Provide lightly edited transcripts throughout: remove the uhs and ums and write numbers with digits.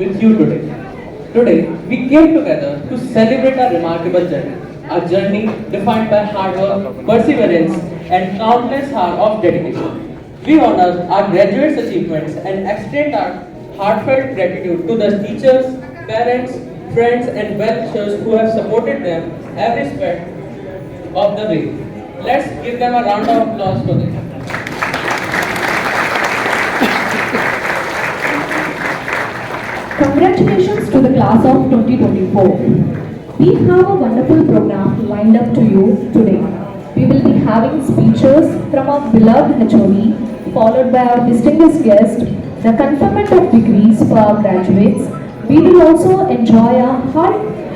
with you today. Today, we came together to celebrate our remarkable journey. A journey defined by hard work, perseverance, and countless hours of dedication. We honor our graduates' achievements and extend our heartfelt gratitude to the teachers, parents, friends, and well-wishers who have supported them every step of the way. Let's give them a round of applause for them. Congratulations to the class of 2024. We have a wonderful program lined up to you today. We will be having speeches from our beloved HOD, followed by our distinguished guest, the conferment of degrees for our graduates. We will also enjoy a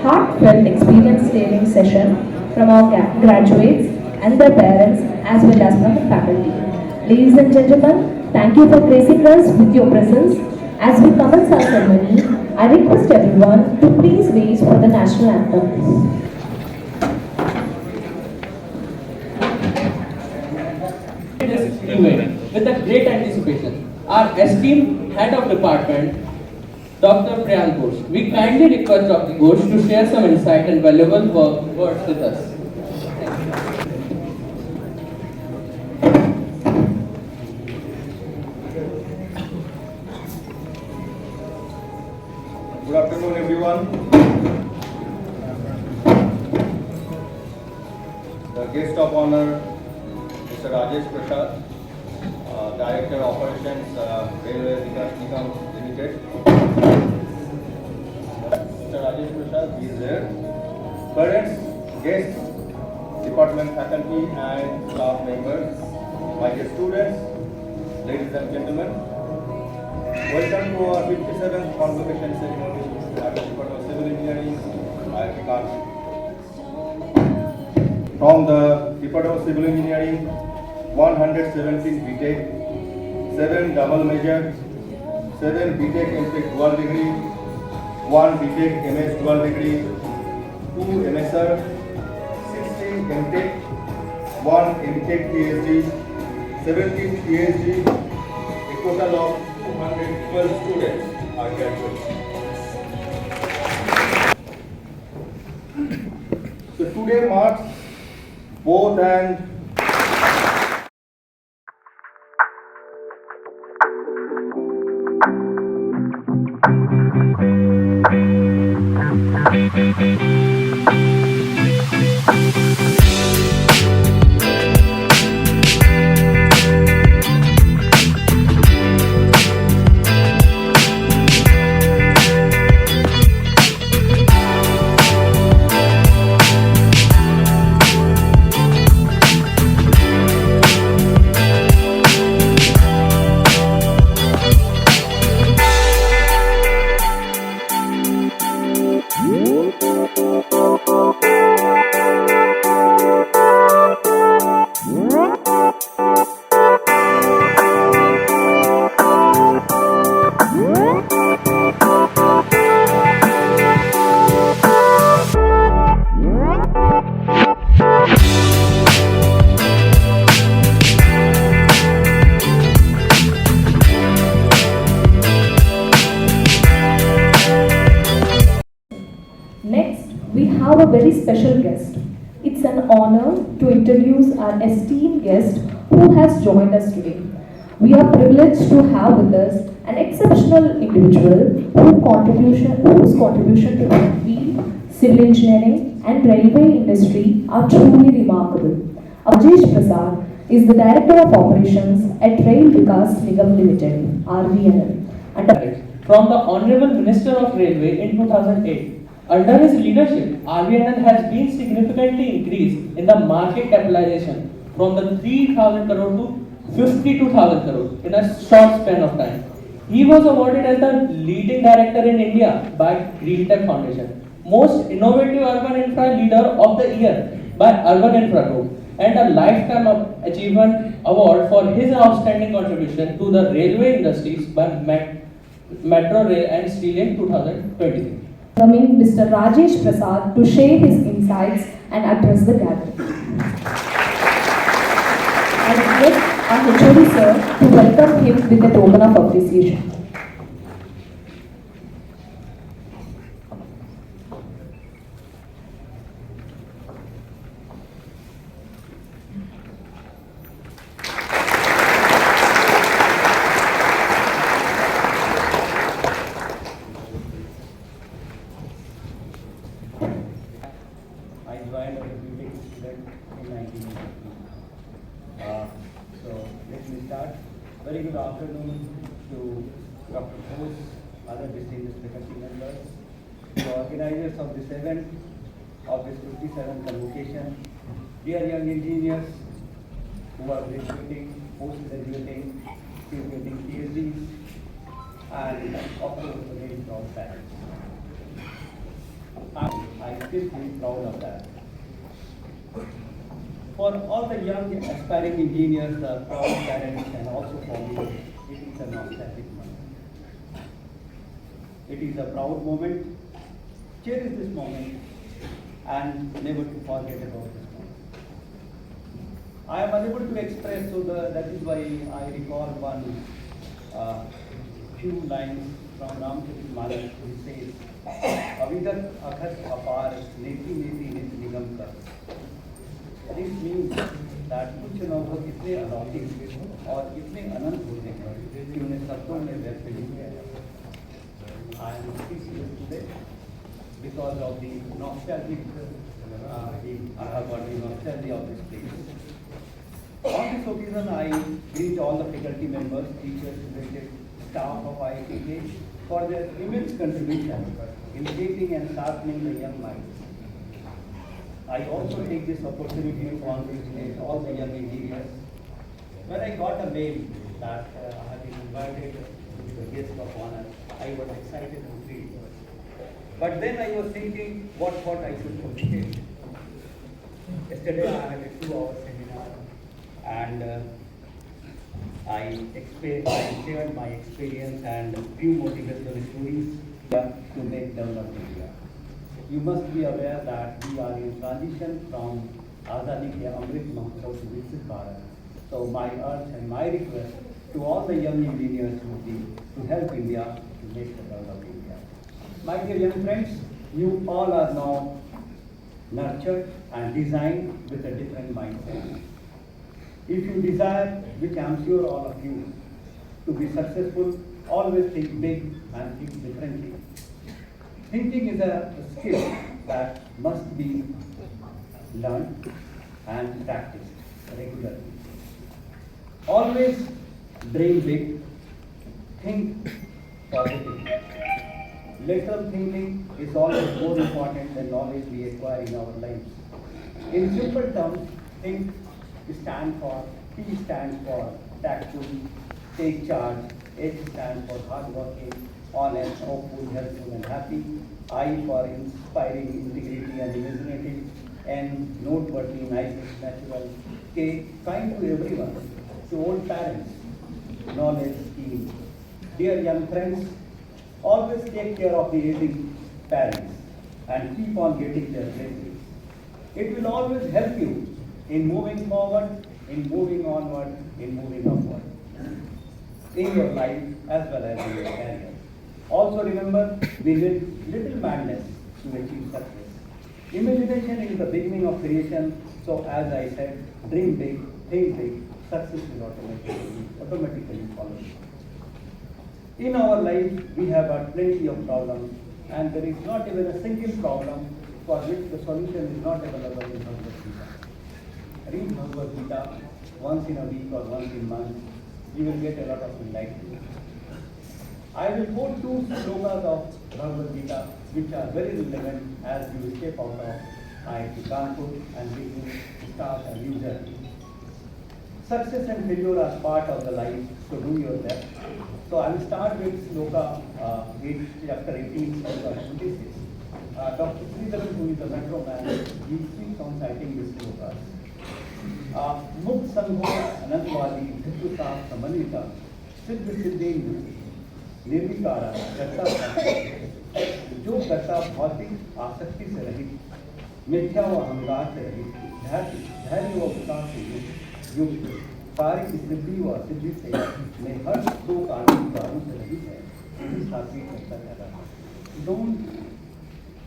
heartfelt experience sharing session from our graduates and their parents as well as from the faculty. Ladies and gentlemen, thank you for gracing us with your presence. As we commence our ceremony, I request everyone to please raise for the national anthem. This event with a great anticipation. Our esteemed head of department, Dr. Priyank Ghosh. We kindly request Dr. Ghosh to share some insight and valuable words with us. Good afternoon, everyone. The guest of honor, Mr. Rajesh Prasad, Director Operations, Railway Vikas Nigam Limited. Mr. Rajesh Prasad is there. Parents, guests, department faculty and staff members, my dear students, ladies and gentlemen. Welcome to our 57th convocation ceremony at the Department of Civil Engineering, IIT Kanpur. From the Department of Civil Engineering, 117 BTech, 7 double major, 7 BTech MTech dual degree, 1 BTech MS dual degree, 2 MSR, 60 MTech, 1 MTech PhD, 17 PhD, a total of 212 students are graduates. So today marks both and have a very special guest. It's an honor to introduce our esteemed guest who has joined us today. We are privileged to have with us an exceptional individual whose contribution to the field, civil engineering and railway industry are truly remarkable. Rajesh Prasad is the Director of Operations at Rail Vikas Nigam Limited, RVNL. From the Honorable Minister of Railway in 2008. Under his leadership, RVNL has been significantly increased in the market capitalization from the 3,000 crore to 52,000 crore in a short span of time. He was awarded as the leading director in India by Green Tech Foundation, Most Innovative Urban Infra Leader of the Year by Urban Infra Group, and a Lifetime Achievement Award for his outstanding contribution to the railway industries by Metro Rail and Steel in 2023. Welcoming Mr. Rajesh Prasad to share his insights and address the gathering. I request our HOD sir to welcome him with a token of appreciation. bosses, other distinguished faculty members, the organizers of this event, of this 57th convocation, dear young engineers who are graduating, post-graduating, still getting PhDs, and of course the very proud parents. I still feel proud of that. For all the young aspiring engineers, the proud parents, and also for me, it is a nostalgic moment. It is a proud moment. Cherish this moment and never to forget about this moment. I am unable to express, so that is why I recall one few lines from Ramcharit Manas, who says, Avigat akhas apar neti neti nit nigam kar. This means that कुछ लोगों कितने अलौकिक और कितने अनंत होते हैं कि उन्हें शब्दों में व्यक्त नहीं किया जाता. I am speechless today because of the nostalgic, I have got the nostalgia of this place. On this occasion, I greet all the faculty members, teachers, related staff of IITK for their immense contribution in shaping and sharpening the young minds. I also take this opportunity to congratulate all the young engineers. When I got a mail that I have been invited to be the guest of honor, I was excited and thrilled. But then I was thinking what I should communicate. Yesterday I had a 2-hour seminar and I shared my experience and few motivational stories to make develop India. You must be aware that we are in transition from Azadi Ke Amrit Mahotsav to Viksit Bharat. So my urge and my request to all the young engineers would be to help India to make the develop India. My dear young friends, you all are now nurtured and designed with a different mindset. If you desire, which I am sure all of you, to be successful, always think big and think differently. Thinking is a skill that must be learned and practiced regularly. Always dream big, think positively. Lateral thinking is always more important than knowledge we acquire in our lives. In simple terms, think stands for, T stands for tactful, take charge, H stands for hardworking, honest, hopeful, helpful, and happy. I for inspiring, integrity, and imaginative. N noteworthy, nice, natural. K kind to everyone. To old parents, knowledge, keen. Dear young friends, always take care of the aging parents and keep on getting their blessings. It will always help you in moving forward, in moving onward, in moving upward. In your life as well as in your career. Also remember, we need little madness to achieve success. Imagination is the beginning of creation, so as I said, dream big, think big, success will automatically follow. In our life, we have got plenty of problems, and there is not even a single problem for which the solution is not available in Bhagavad Gita. Read Bhagavad Gita once in a week or once in a month, you will get a lot of enlightenment. I will quote 2 slokas of Bhagavad Gita which are very relevant as you step out of IIT Kanpur and begin to start a new journey. Success and failure are part of the life, so do your best. So I will start with sloka 8, chapter 18, sloka 26. Dr. Sridharan, who is the metro man, he keeps on citing these slokas. Mukt Sangho Anantwadi Dhituta Samanita Siddh Siddhendu निर्विकारा करता जो करता भौतिक आसक्ति से रहित, मिथ्या व अहंकार से रहित, धैर्य व विकास से युक्त, कार्य की सिद्धि व असिद्धि से में हर 2 कारणों से रहित है, इसी साथी करता जा रहा है. Don't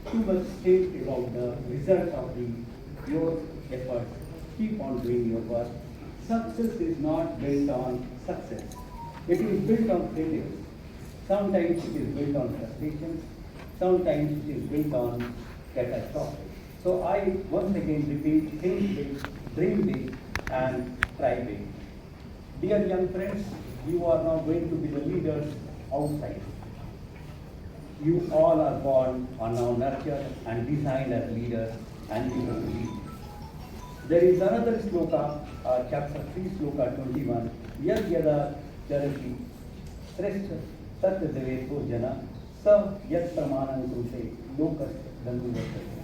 too much think about the result of your efforts. Keep on doing your work. Success is not built on success. It is built on failures. Sometimes it is built on frustrations, sometimes it is built on catastrophe. So I once again repeat, think big, dream big, and try big. Dear young friends, you are now going to be the leaders outside. You all are born, are now nurtured and designed as leaders and you will lead. There is another sloka, chapter 3, sloka 21. Yad yada charati shrestha satya deveto jana sav yad pramanam krute lokas dandu vastate.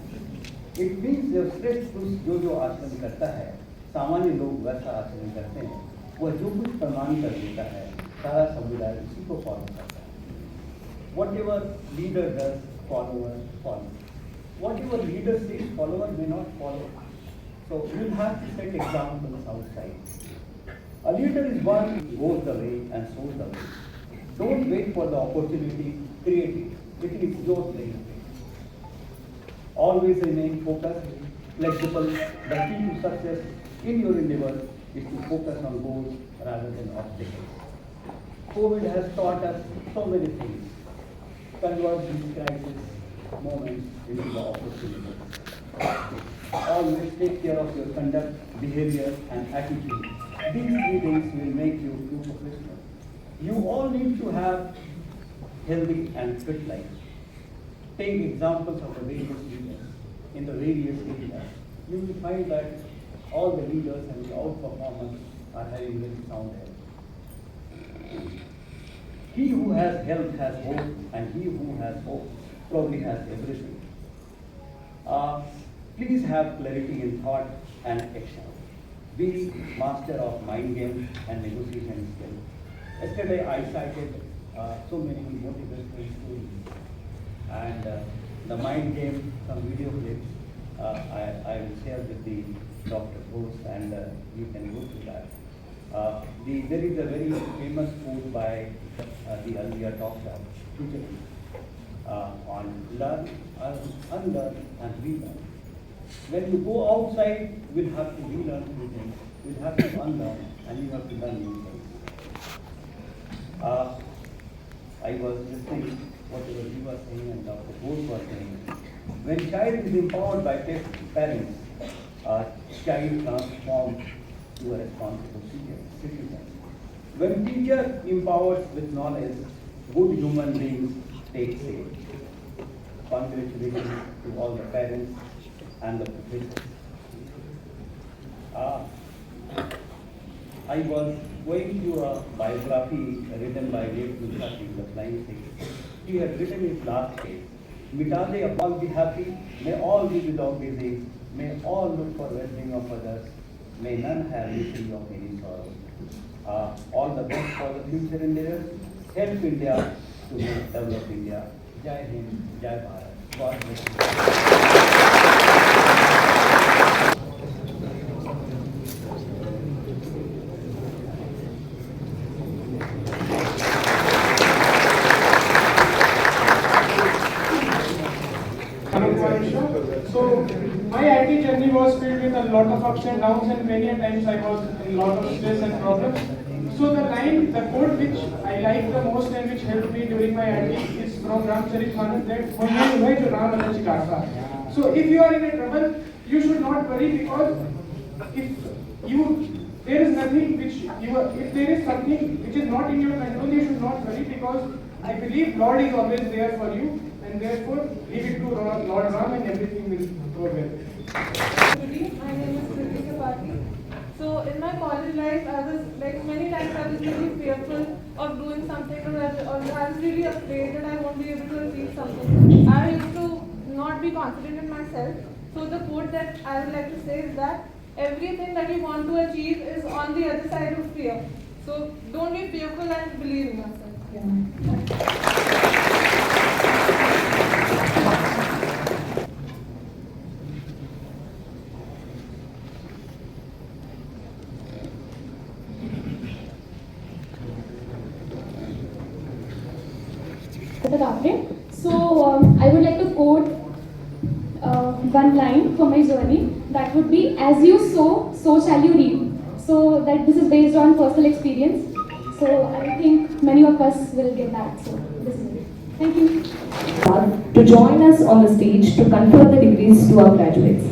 It means जब श्रेष्ठ पुरुष जो जो आचरण करता है, सामान्य लोग वैसा आचरण करते हैं, वह जो कुछ प्रमाण कर देता है, सारा समुदाय उसी को फॉलो करता है. Whatever leader does, followers follow. Whatever leader says, follower may not follow. So you have to set examples outside. A leader is one who goes the way and shows the way. Don't wait for the opportunity, create it. It is your place. Always remain focused, flexible. The key to success in your endeavor is to focus on goals rather than obstacles. COVID has taught us so many things. Convert these crisis moments into the opportunities. Always take care of your conduct, behavior, and attitude. These 3 things will make you professional. You all need to have healthy and fit life. Take examples of the various leaders in the various areas. You will find that all the leaders and the outperformers are having very sound health. He who has health has hope, and he who has hope probably has everything. Please have clarity in thought and action. Be master of mind games and negotiation skills. Yesterday I cited so many motivational stories, and the mind game, some video clips, I will share with the Dr. Bose, and you can go to that. There is a very famous quote by the earlier doctor, on learn, unlearn, and relearn. When you go outside, you will have to relearn new things. You will have to unlearn, and you have to learn new things. I was listening whatever you were saying and Dr. Bose was saying. When child is empowered by parents, child transforms to a responsible citizen. When teacher empowers with knowledge, good human beings take shape. Congratulations to all the parents and the professors. I was going through a biography written by late Gujarati, the Flying Six. He had written his last page. Mita de all be happy, may all be without disease, may all look for well-being of others, may none have history of any sorrow. All the best for the future endeavors. Help India to develop India. Jai Hind, Jai Bharat. God bless you. So my IT journey was filled with a lot of ups and downs, and many a times I was in a lot of stress and problems. So the quote which I like the most and which helped me during my IT is from Ramcharitmanas, that so if you are in a trouble, you should not worry, because there is nothing which if there is something which is not in your control, you should not worry, because I believe Lord is always there for you, and therefore leave it to Lord Ram and everything will go well. My name is Kriti Sapati. So in my college life, I was like many times I was really fearful of doing something, or I was really afraid that I won't be able to achieve something. I used to not be confident in myself. So the quote that I would like to say is that everything that you want to achieve is on the other side of fear. So don't be fearful and believe in yourself. So I would like to quote one line for my journey. That would be, "As you sow, so shall you reap." So that this is based on personal experience. So I think many of us will get that. So this is it. Thank you. To join us on the stage to confer the degrees to our graduates.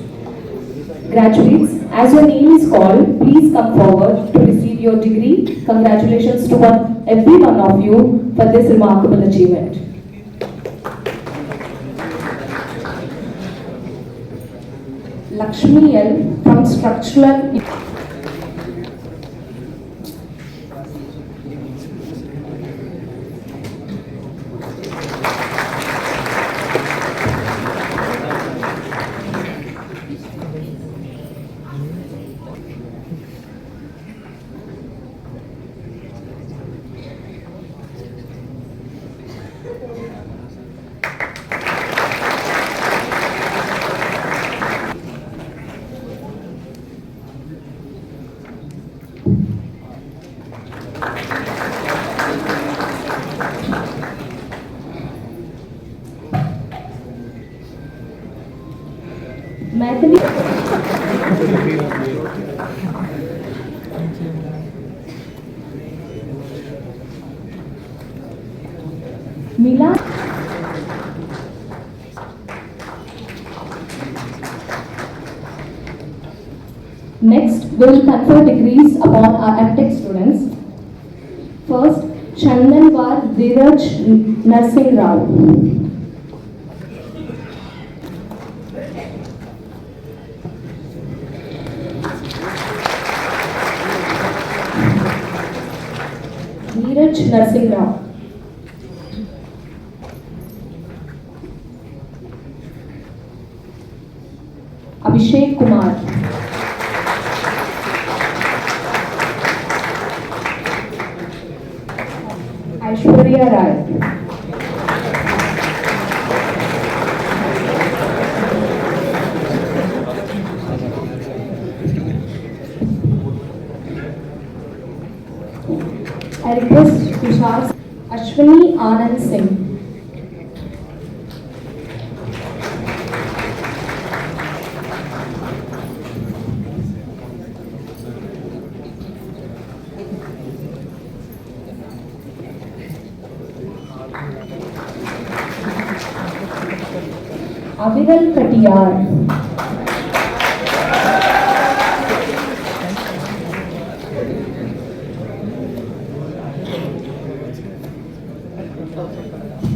Graduates, as your name is called, please come forward to receive your degree. Congratulations to every one of you for this remarkable achievement. Lakshmi L from Structural. Maithili. Mila. Next, we will confer degrees upon our MTech students. First, Chandanwar Dheeraj Narsingh Rao. Dheeraj Narsingh Rao. Abhishek Kumar. Aishwarya Rai. I request Vishal Ashwini Anand Singh. Aviral Katiyar.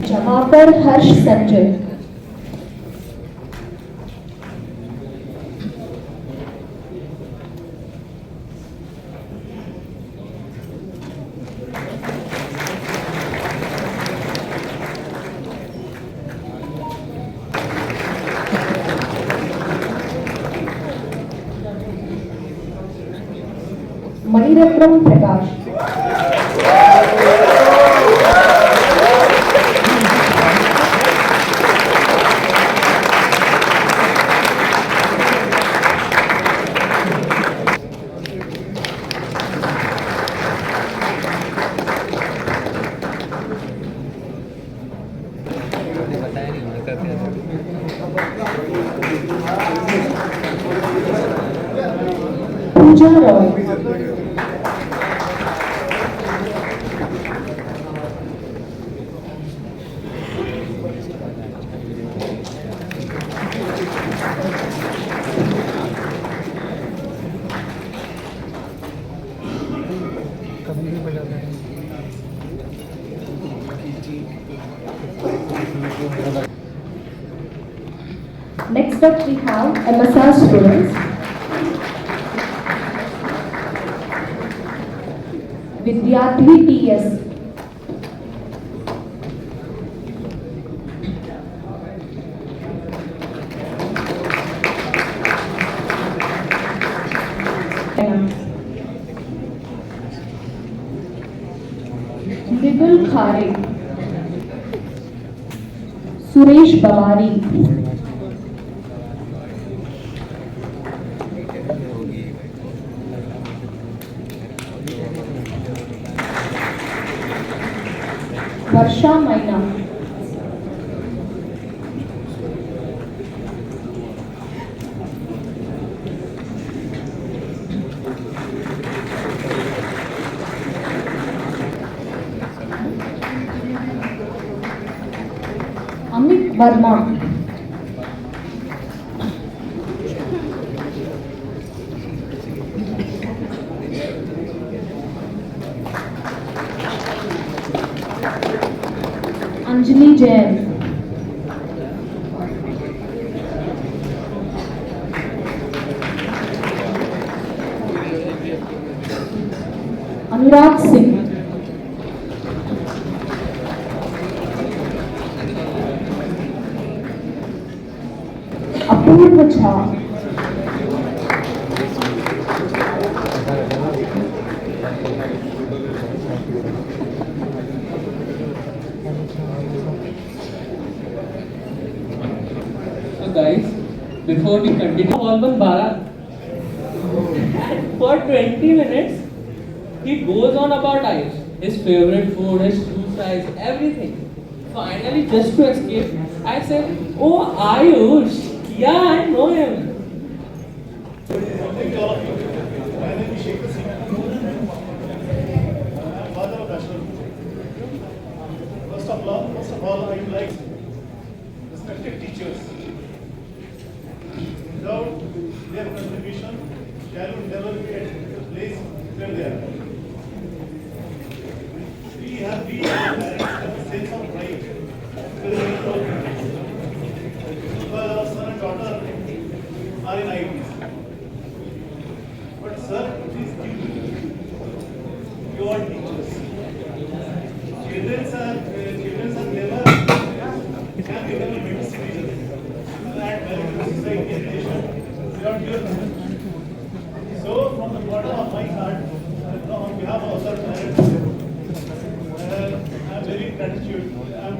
Jamapar Harsh Sanjay. Maniratnam Prakash. Pooja Roy. Next up we have MSR students. Vidyarthi TS. Bibul Khare. Suresh Bawari. Varsha Maina. Amit Verma. Anjali Jain. Anurag Singh. Apurva Jha. So guys, before we continue, Alban Bara, for 20 minutes, he goes on about Ayush, his favorite food, his shoe size, everything. Finally, just to escape, I said, "Oh Ayush, yeah, I know him." First of all, I would like respected teachers. Without their contribution, child will never be at the place where they are. We as parents have a sense of pride. Very proud. Because our son and daughter are in IITs. But sir, please give me. You are teachers. Children are never can become a better citizen. That value to society and nation without your knowledge. So, from the bottom of my heart, on behalf of our parents, I'm very gratitude. I'm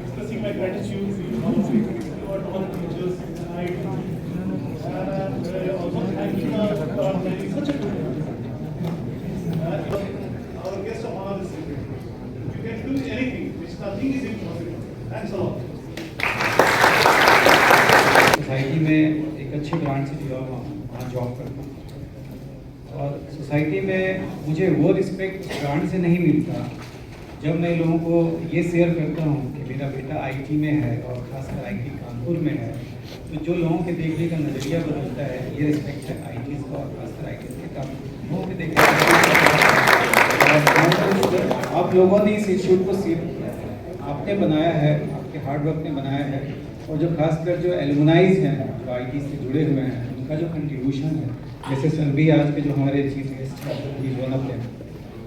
expressing my gratitude to all of you, to all the teachers, and I'm also thanking for organizing such a good our guest of honor this evening. You can do anything, which nothing is impossible. Thanks a lot. Society में एक अच्छे brand से जुड़ा हुआ हूँ, वहाँ job करता हूँ और सोसाइटी में मुझे वो रिस्पेक्ट ब्रांड से नहीं मिलता जब मैं लोगों को ये शेयर करता हूँ कि मेरा बेटा आईटी में है और ख़ासकर आईटी कानपुर में है, तो जो लोगों के देखने का नज़रिया बदलता है, ये रिस्पेक्ट है आईटी का और खासकर आईटी के काम लोगों के देखने का। आप लोगों ने इस इंस्टीट्यूट को सेव किया है, आपने बनाया है, आपके हार्डवर्क ने बनाया है, और जो खासकर जो एलुमनाइज हैं जो आईटी से जुड़े हुए हैं उनका जो कंट्रीब्यूशन है, जैसे सर भी आज के जो हमारे चीफ गेस्ट हैं वन ऑफ देम,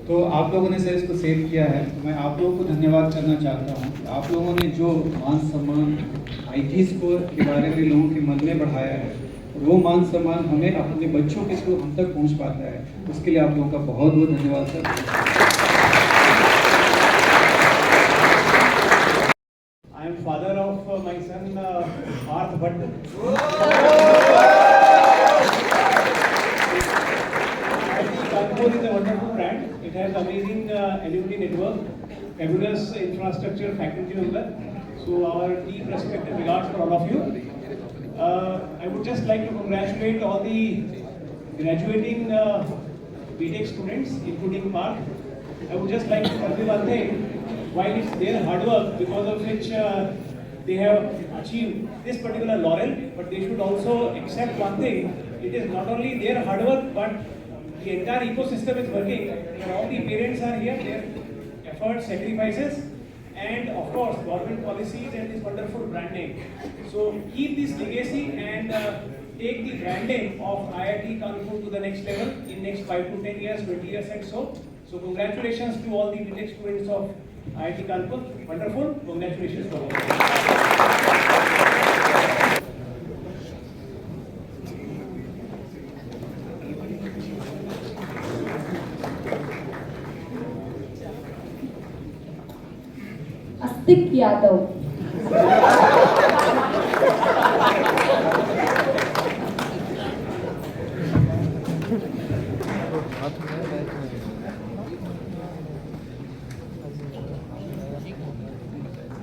तो आप लोगों ने सर इसको सेव किया है। तो मैं आप लोगों को धन्यवाद करना चाहता हूँ। आप लोगों ने जो मान सम्मान आईटी को के बारे में लोगों के मन में बढ़ाया है, वो मान सम्मान हमें अपने बच्चों के थ्रू हम तक पहुँच पाता है, उसके लिए आप लोगों का बहुत बहुत धन्यवाद sir. I am father of my son Parth Bhatt. Kanpur is a wonderful brand. It has amazing alumni network, fabulous infrastructure, faculty member. So our deep respect and regards for all of you. I would just like to congratulate all the graduating BTech students, including Parth. I would just like to convey one thing. While it's their hard work because of which they have achieved this particular laurel, but they should also accept one thing, it is not only their hard work, but the entire ecosystem is working, and all the parents are here, their efforts, sacrifices, and of course, government policies and this wonderful branding. So keep this legacy and take the branding of IIT Kanpur to the next level in next 5 to 10 years, 20 years and so. So congratulations to all the BTech students of IIT Kanpur. Wonderful. Congratulations to all. Astik Yadav.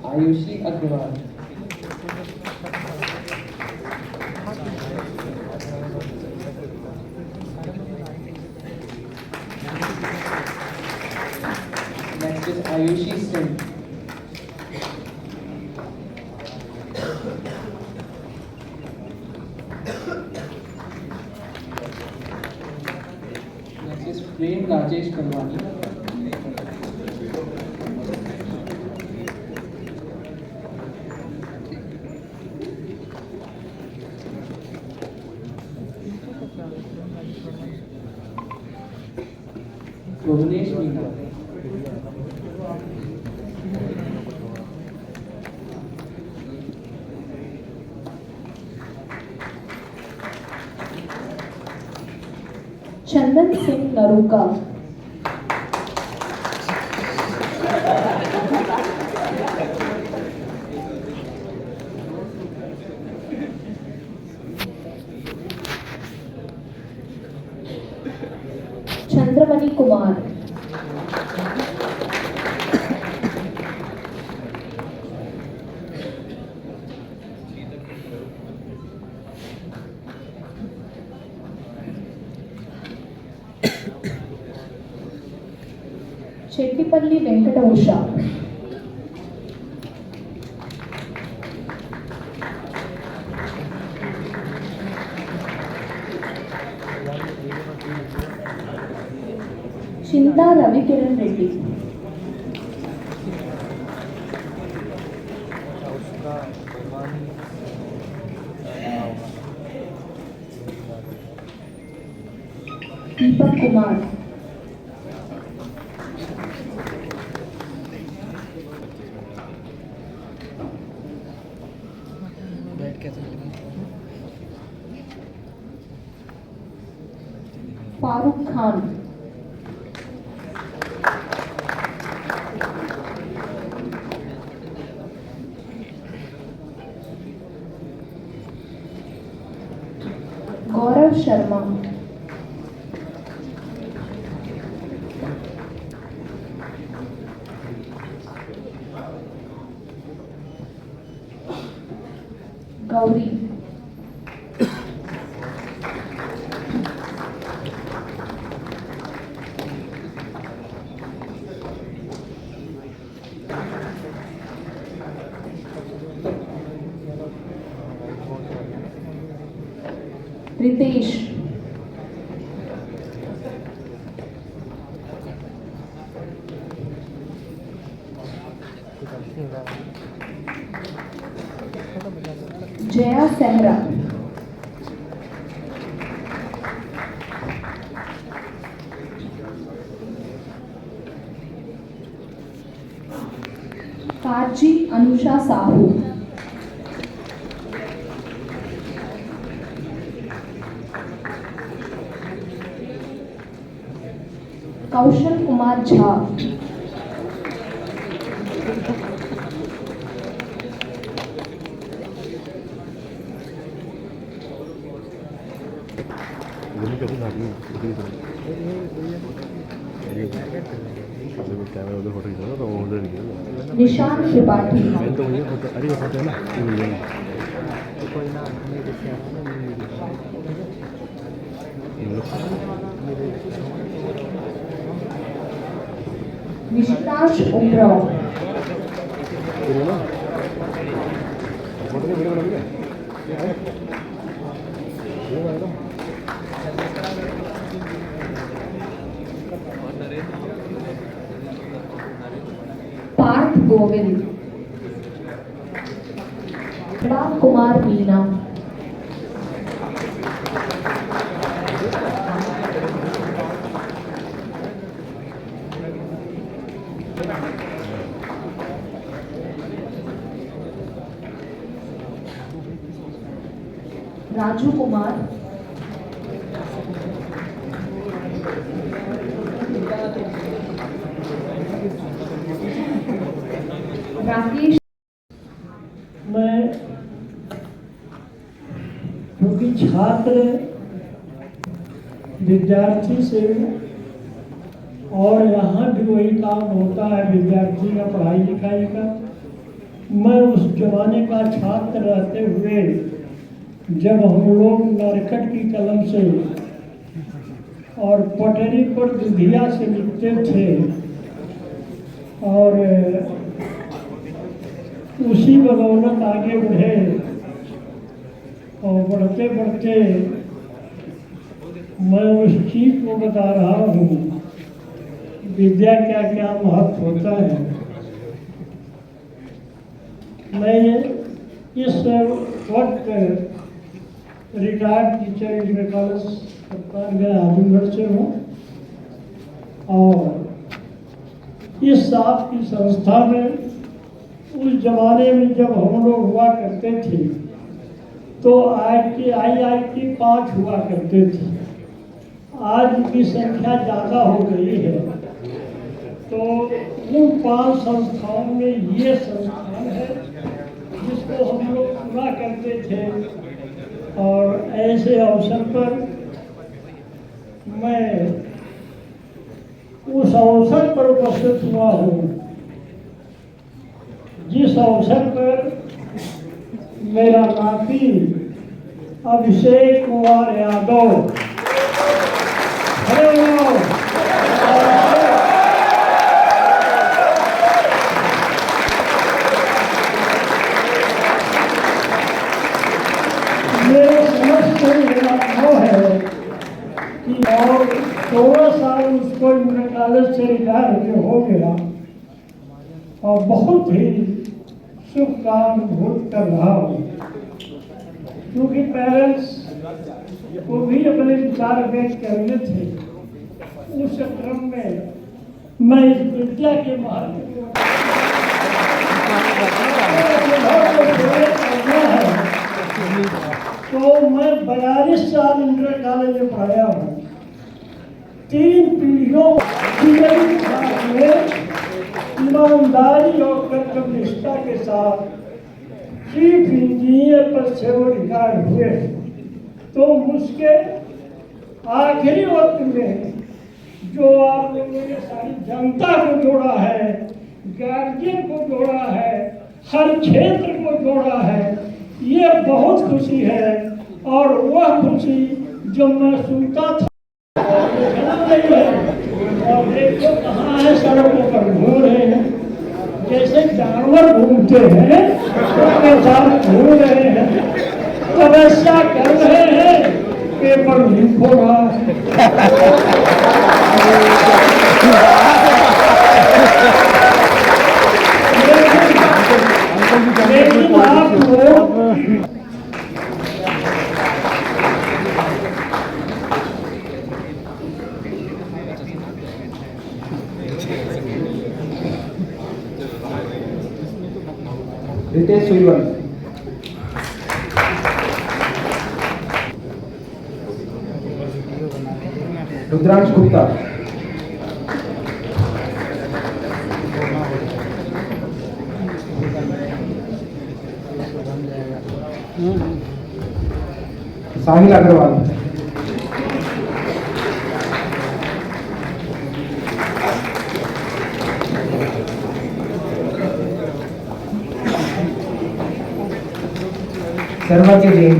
Ayushi Agrawal. Next is Ayushi Singh. Next is Prem Rajesh Karwani. Bhuvnesh Meena. Chandan Singh Naruka. Chandramani Kumar. Chettipalli Venkata Usha. Chinta Ravikiran Reddy. Deepak Kumar. Farooq Khan. Gaurav Sharma. Gauri. Ritesh. Jaya Sehra. Kaji Anusha Sahu. Kaushal Kumar Jha. निशान त्रिपाठी. विश्वास उमराव. पार्थ गोविंद. राम कुमार मीना. राजू कुमार. राकेश. मैं क्योंकि छात्र विद्यार्थी से और यहाँ भी वही काम होता है विद्यार्थी का पढ़ाई लिखाई का, मैं उस जमाने का छात्र रहते हुए जब हम लोग नरकट की कलम से और पटरी पर दुधिया से लिखते थे और उसी बदौलत आगे बढ़े और बढ़ते बढ़ते मैं उस चीज को बता रहा हूँ विद्या क्या क्या महत्व होता है। मैं इस वक्त retired teacher inter college Kaptanganj Azamgarh से हूँ और इस आपकी संस्था में उस जमाने में जब हम लोग हुआ करते थे तो IIT 5 हुआ करते थे। आज की संख्या ज़्यादा हो गई है, तो उन 5 संस्थाओं में ये संस्थान है जिसको हम लोग पूरा करते थे। और ऐसे अवसर पर मैं उस अवसर पर उपस्थित हुआ हूँ जिस अवसर पर मेरा नाती अभिषेक कुमार यादव मेरे समझ से मेरा अनुभव है कि और 16 साल उसको इंटर कॉलेज से रिटायर हो गया और बहुत ही शुभ काम अनुभूत कर रहा हूँ, क्योंकि पेरेंट्स को भी अपने विचार व्यक्त करने थे। उस क्रम में मैं इस विद्या के महत्व तो मैं 42 साल इंटर कॉलेज में पढ़ाया हूँ। 3 पीढ़ियों में ईमानदारी और कर्तव्यनिष्ठा के साथ चीफ इंजीनियर पर सेवा रिटायर हुए, तो मुझके आखिरी वक्त में जो आप लोगों ने सारी जनता को जोड़ा है, गार्जियन को जोड़ा है, हर क्षेत्र को जोड़ा है, ये बहुत खुशी है। और वह खुशी जो मैं सुनता था नहीं है। और देखो कहाँ है, सड़कों पर घूम रहे हैं, जैसे जानवर घूमते हैं उसके साथ घूम रहे हैं, तपस्या कर रहे हैं, पेपर लीक हो रहा है। लेकिन आप लोग रितेश सुईवन, रुद्रांश गुप्ता, साहिल अग्रवाल, सर्वज्ञ जैन,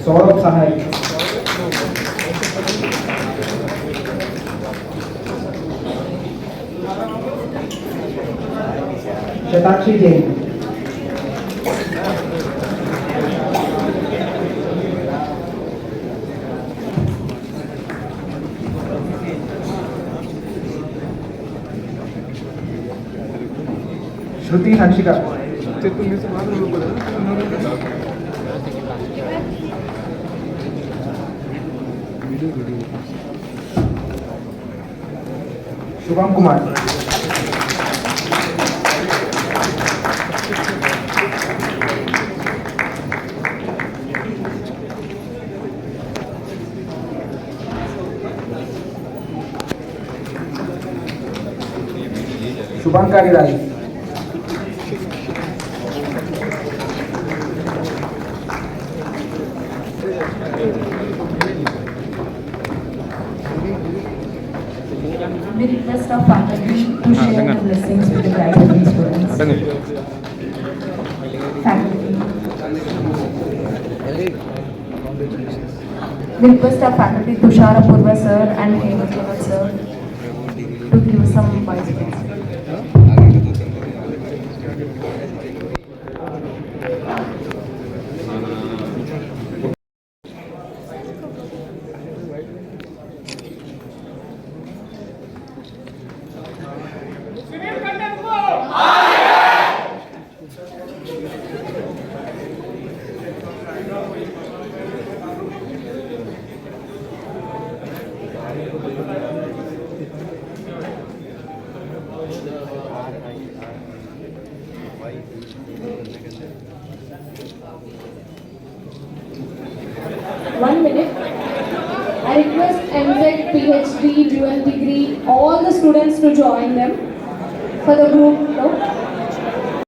सौरभ सहाय, शताक्षी जैन, श्रुति हंसिका, शुभम कुमार, शुभंकारी राय, We request our faculty to share the blessings with the graduating students. Faculty. We request our faculty Tushar Apurva sir and Hemant Lewat sir to give some wise words. 1 minute. I request MTech, PhD, dual degree, all the students to join them for the group. No?